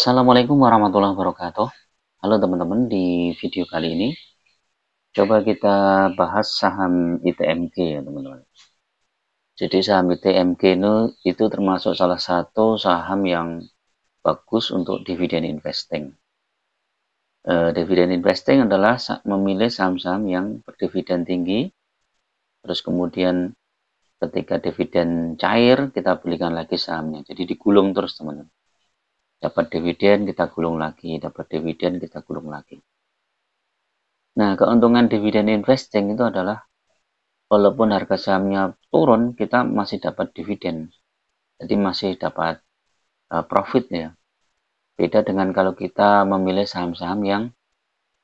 Assalamualaikum warahmatullahi wabarakatuh. Halo teman-teman, di video kali ini coba kita bahas saham ITMG ya teman-teman. Jadi saham ITMG itu termasuk salah satu saham yang bagus untuk dividen investing. Dividen investing adalah memilih saham-saham yang berdividen tinggi, terus kemudian ketika dividen cair kita belikan lagi sahamnya. Jadi digulung terus teman-teman. Dapat dividen kita gulung lagi, dapat dividen kita gulung lagi. Nah, keuntungan dividen investing itu adalah walaupun harga sahamnya turun, kita masih dapat dividen. Jadi masih dapat profit ya. Beda dengan kalau kita memilih saham-saham yang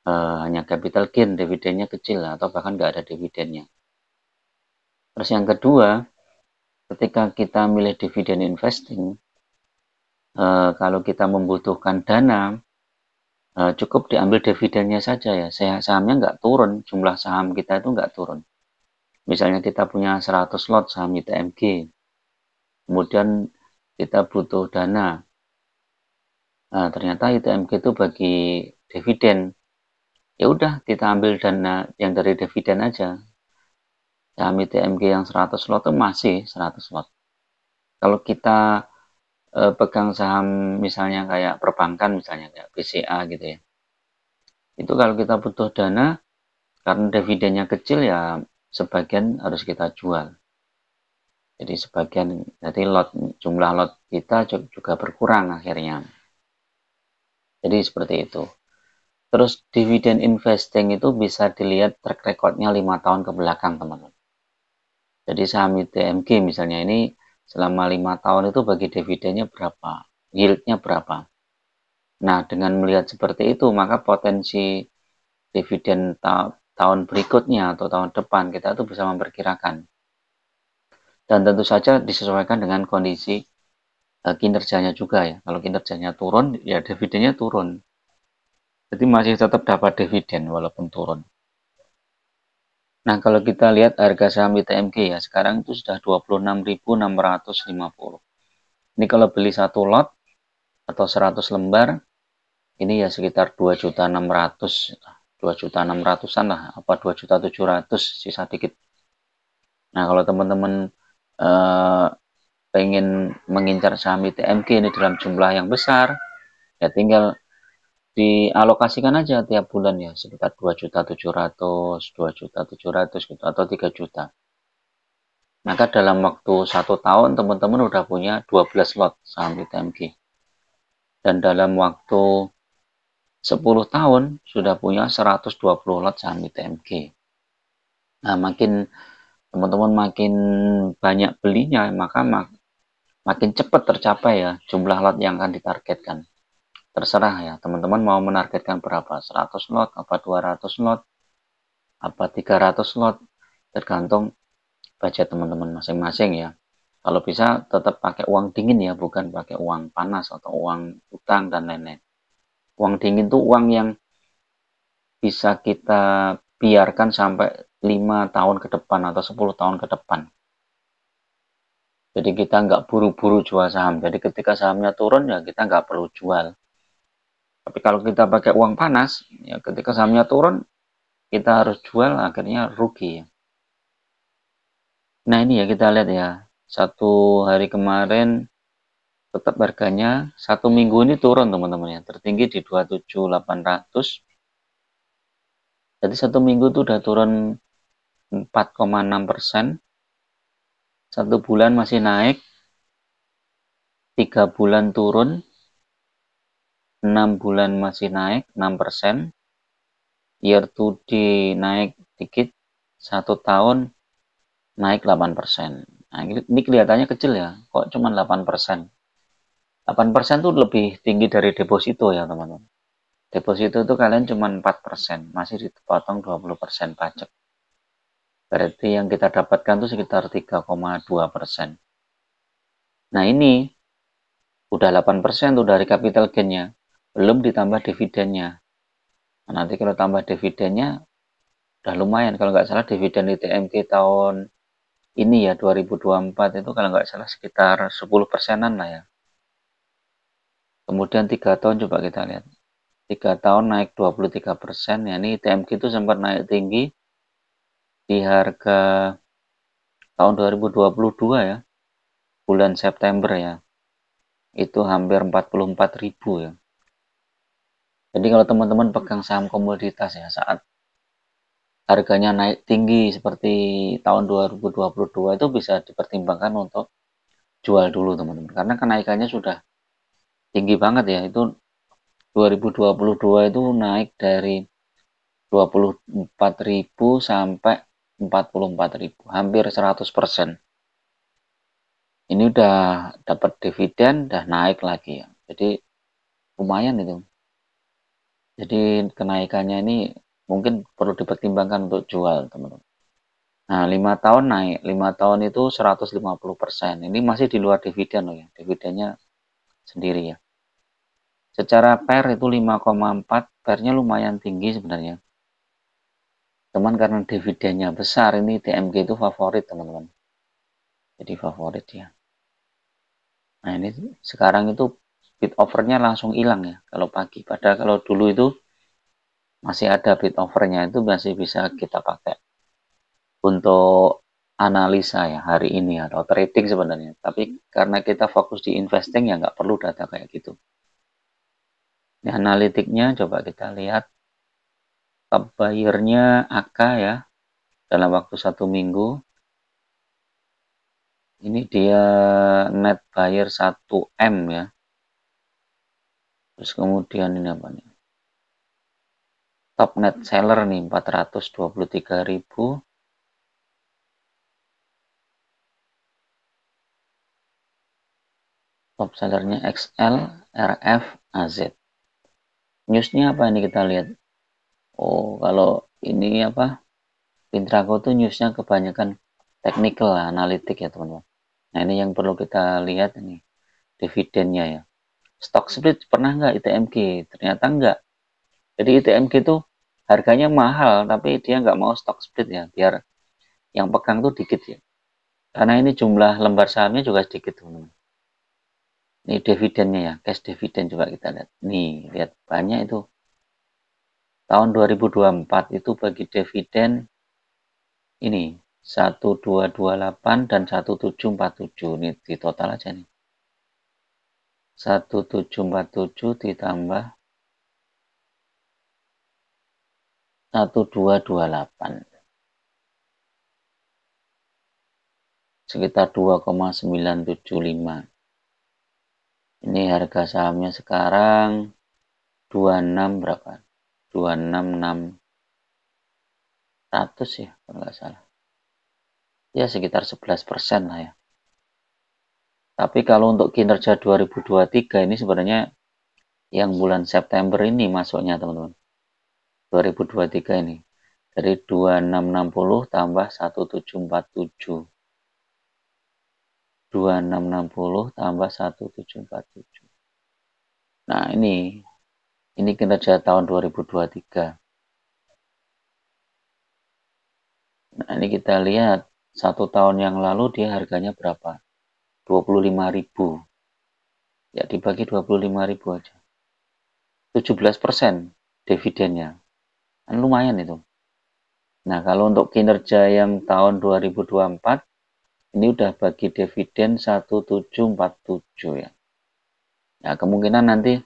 hanya capital gain, dividennya kecil atau bahkan nggak ada dividennya. Terus yang kedua, ketika kita milih dividen investing, kalau kita membutuhkan dana, cukup diambil dividennya saja ya. Sahamnya nggak turun, jumlah saham kita itu nggak turun. Misalnya kita punya 100 lot saham ITMG, kemudian kita butuh dana. Nah, ternyata ITMG itu bagi dividen. Ya udah, kita ambil dana yang dari dividen aja. Saham ITMG yang 100 lot itu masih 100 lot. Kalau kita pegang saham misalnya kayak perbankan, misalnya kayak BCA gitu ya. Itu kalau kita butuh dana, karena dividennya kecil ya sebagian harus kita jual. Jadi sebagian, jadi jumlah lot kita juga berkurang akhirnya. Jadi seperti itu. Terus dividen investing itu bisa dilihat track recordnya 5 tahun ke belakang teman-teman. Jadi saham ITMG misalnya ini selama 5 tahun itu bagi dividennya berapa, yieldnya berapa. Nah dengan melihat seperti itu maka potensi dividen tahun berikutnya atau tahun depan kita itu bisa memperkirakan. Dan tentu saja disesuaikan dengan kondisi kinerjanya juga ya. Kalau kinerjanya turun ya dividennya turun. Jadi masih tetap dapat dividen walaupun turun. Nah, kalau kita lihat harga saham ITMG ya, sekarang itu sudah 26.650. Ini kalau beli satu lot atau 100 lembar, ini ya sekitar 2.600, 2.600-an lah, apa 2.700, sisa dikit. Nah, kalau teman-teman pengen mengincar saham ITMG ini dalam jumlah yang besar, ya tinggal dialokasikan aja tiap bulan ya sekitar 2.700.000, 2.700.000 gitu atau 3 juta. Maka dalam waktu 1 tahun teman-teman udah punya 12 lot saham ITMG. Dan dalam waktu 10 tahun sudah punya 120 lot saham ITMG. Nah, makin teman-teman makin banyak belinya, maka makin cepat tercapai ya jumlah lot yang akan ditargetkan. Terserah ya, teman-teman mau menargetkan berapa, 100 lot, apa 200 lot, apa 300 lot, tergantung budget teman-teman masing-masing ya. Kalau bisa tetap pakai uang dingin ya, bukan pakai uang panas atau uang utang dan lain-lain. Uang dingin tuh uang yang bisa kita biarkan sampai 5 tahun ke depan atau 10 tahun ke depan. Jadi kita nggak buru-buru jual saham. Jadi ketika sahamnya turun ya kita nggak perlu jual. Tapi kalau kita pakai uang panas, ya ketika sahamnya turun, kita harus jual, akhirnya rugi ya. Nah ini ya kita lihat ya, satu hari kemarin tetap harganya 1 minggu ini turun teman-teman ya, tertinggi di 27.800. Jadi 1 minggu itu udah turun 4,6%. 1 bulan masih naik, 3 bulan turun, 6 bulan masih naik 6%, year to date naik dikit, 1 tahun naik 8%. Nah, ini kelihatannya kecil ya, kok cuma 8%. 8% tuh lebih tinggi dari deposito ya teman-teman. Deposito itu kalian cuma 4%, masih dipotong 20% pajak. Berarti yang kita dapatkan itu sekitar 3,2%. Nah ini udah 8% tuh dari capital gain-nya, belum ditambah dividennya. Nah, nanti kalau tambah dividennya udah lumayan. Kalau nggak salah dividen di TMG tahun ini ya 2024 itu kalau nggak salah sekitar 10%-an lah ya. Kemudian 3 tahun coba kita lihat. 3 tahun naik 23%. Ya, ini TMG itu sempat naik tinggi di harga tahun 2022 ya. Bulan September ya. Itu hampir 44.000 ya. Jadi kalau teman-teman pegang saham komoditas ya, saat harganya naik tinggi seperti tahun 2022 itu bisa dipertimbangkan untuk jual dulu teman-teman. Karena kenaikannya sudah tinggi banget ya. Itu 2022 itu naik dari 24.000 sampai 44.000, hampir 100%. Ini udah dapat dividen, udah naik lagi ya. Jadi lumayan itu. Jadi kenaikannya ini mungkin perlu dipertimbangkan untuk jual teman-teman. Nah, 5 tahun naik, 5 tahun itu 150%. Ini masih di luar dividen loh ya, dividennya sendiri ya. Secara PER itu 5,4, PER-nya lumayan tinggi sebenarnya. Cuman karena dividennya besar, ini TMG itu favorit teman-teman. Jadi favorit ya. Nah ini sekarang itu bid overnya langsung hilang ya kalau pagi. Padahal kalau dulu itu masih ada bid overnya, itu masih bisa kita pakai untuk analisa ya hari ini atau trading sebenarnya. Tapi karena kita fokus di investing ya nggak perlu data kayak gitu. Ini analitiknya coba kita lihat. Top buyer-nya AK ya dalam waktu 1 minggu. Ini dia net buyer 1M ya. Terus kemudian ini apa nih? Top net seller nih 423.000. Top sellernya XL, RF, AZ. Newsnya apa ini kita lihat? Oh, kalau ini apa? Pintrago tuh newsnya kebanyakan technical lah, analitik ya teman-teman. Nah ini yang perlu kita lihat ini dividennya ya. Stock split pernah nggak ITMG? Ternyata nggak. Jadi ITMG tuh harganya mahal tapi dia nggak mau stock split ya, biar yang pegang tuh dikit ya. Karena ini jumlah lembar sahamnya juga sedikit teman-teman. Ini dividennya ya, cash dividen coba kita lihat. Nih, lihat banyak itu. Tahun 2024 itu bagi dividen ini 1228 dan 1747. Ini di total aja nih. 1747 ditambah 1228. Sekitar 2,975. Ini harga sahamnya sekarang 26 berapa? 26600 ya kalau nggak salah. Ya sekitar 11% lah ya. Tapi kalau untuk kinerja 2023 ini sebenarnya yang bulan September ini masuknya teman-teman. 2023 ini. Dari 2660 tambah 1747. 2660 tambah 1747. Nah ini kinerja tahun 2023. Nah ini kita lihat 1 tahun yang lalu dia harganya berapa? 25.000. Ya dibagi 25.000 aja. 17% dividennya. Kan lumayan itu. Nah, kalau untuk kinerja yang tahun 2024 ini udah bagi dividen 1747 ya. Ya, kemungkinan nanti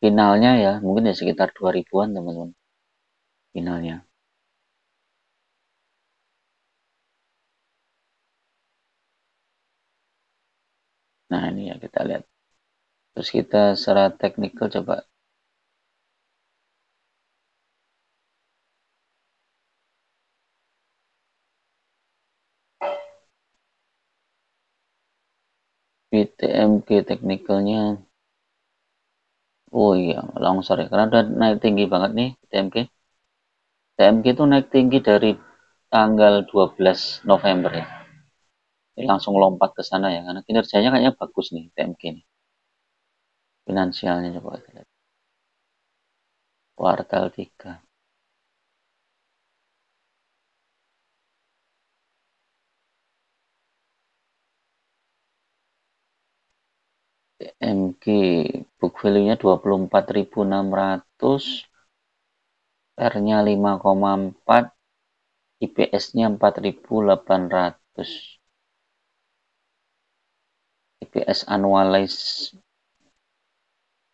finalnya ya mungkin ya sekitar 2000-an teman-teman. Finalnya. Nah, ini ya kita lihat. Terus kita secara teknikal coba. BTMG teknikalnya. Oh iya, longsor ya. Karena udah naik tinggi banget nih BTMG. BTMG itu naik tinggi dari tanggal 12 November ya. Ini langsung lompat ke sana ya. Karena kinerjanya kayaknya bagus nih BTMG nih. Finansialnya coba kita lihat. Kuartal 3. ITMG book value-nya 24.600, R-nya 5,4, IPS-nya 4.800. IPS annualized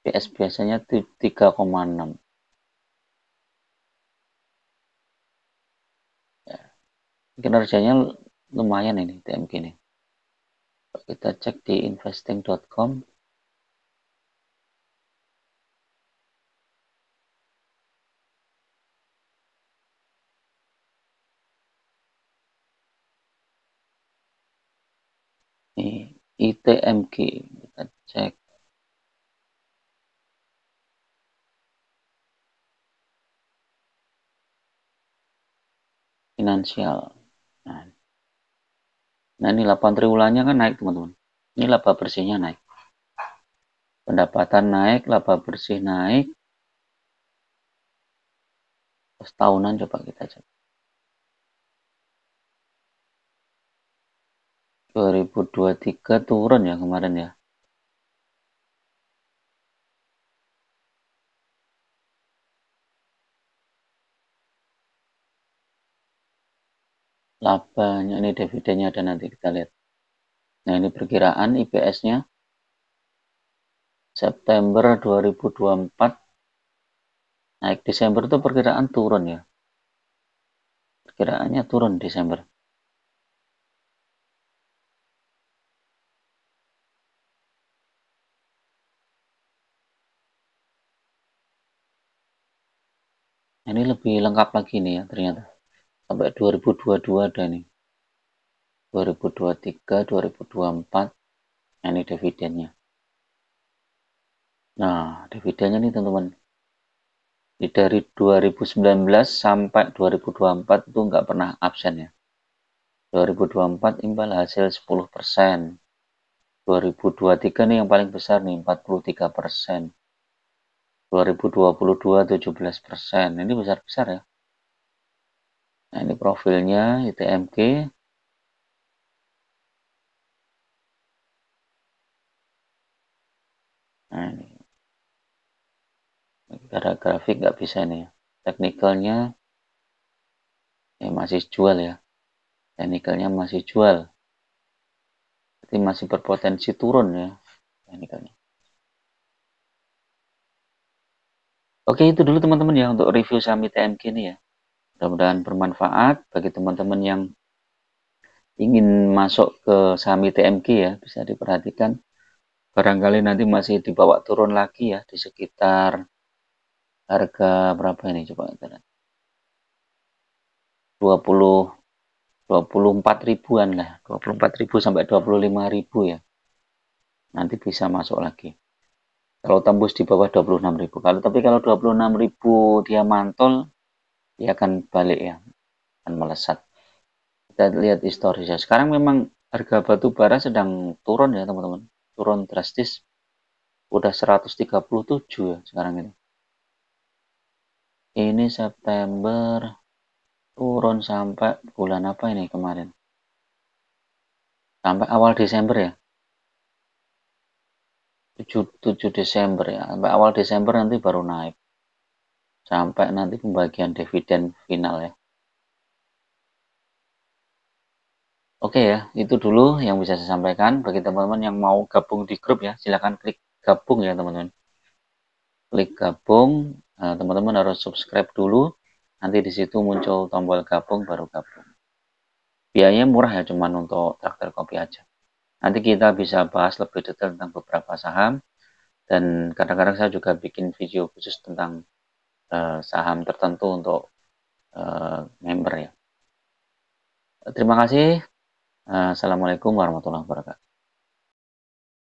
IPS biasanya 3,6. Ya, kinerjanya lumayan ini ITMG ini. Kita cek di investing.com. Nih, ITMG kita cek. Finansial. Nah ini 8 triwulannya kan naik teman-teman. Ini laba bersihnya naik. Pendapatan naik, laba bersih naik. Terus tahunan coba kita cek. 2023 turun ya kemarin ya. Labanya ini dividennya ada nanti kita lihat. Nah ini perkiraan IPS-nya September 2024 naik, Desember itu perkiraan turun ya. Perkiraannya turun Desember. Ini lebih lengkap lagi nih ya ternyata. Sampai 2022 ada nih. 2023, 2024. Nah, ini dividennya. Nah, dividennya nih teman-teman. Dari 2019 sampai 2024 itu nggak pernah absen ya. 2024 imbal hasil 10%. 2023 nih yang paling besar nih 43%. 2022 17%. Ini besar-besar ya. Nah, ini profilnya ITMG. Nah, ini. Gara grafik nggak bisa nih. Teknikalnya masih jual ya. Teknikalnya masih jual. Jadi masih berpotensi turun ya teknikalnya. Oke, itu dulu teman-teman ya untuk review saham ITMG ini ya. Mudah-mudahan bermanfaat bagi teman-teman yang ingin masuk ke saham ITMG ya. Bisa diperhatikan. Barangkali nanti masih dibawa turun lagi ya di sekitar harga berapa ini coba kita lihat. 24 ribuan lah. 24 ribu sampai 25.000 ya. Nanti bisa masuk lagi. Kalau tembus di bawah 26.000. Kalau 26.000 dia mantul, dia akan balik ya. Akan melesat. Kita lihat historisnya. Sekarang memang harga batu bara sedang turun ya teman-teman. Turun drastis. Udah 137 ya sekarang ini. Ini September turun sampai bulan apa ini kemarin? Sampai awal Desember ya. 7 Desember ya. Sampai awal Desember nanti baru naik. Sampai nanti pembagian dividen final ya. Oke ya, itu dulu yang bisa saya sampaikan. Bagi teman-teman yang mau gabung di grup ya, silahkan klik gabung ya teman-teman. Klik gabung, teman-teman harus subscribe dulu. Nanti di situ muncul tombol gabung, baru gabung. Biayanya murah ya, cuman untuk traktir kopi aja. Nanti kita bisa bahas lebih detail tentang beberapa saham. Dan kadang-kadang saya juga bikin video khusus tentang saham tertentu untuk member ya. Terima kasih. Assalamualaikum warahmatullahi wabarakatuh.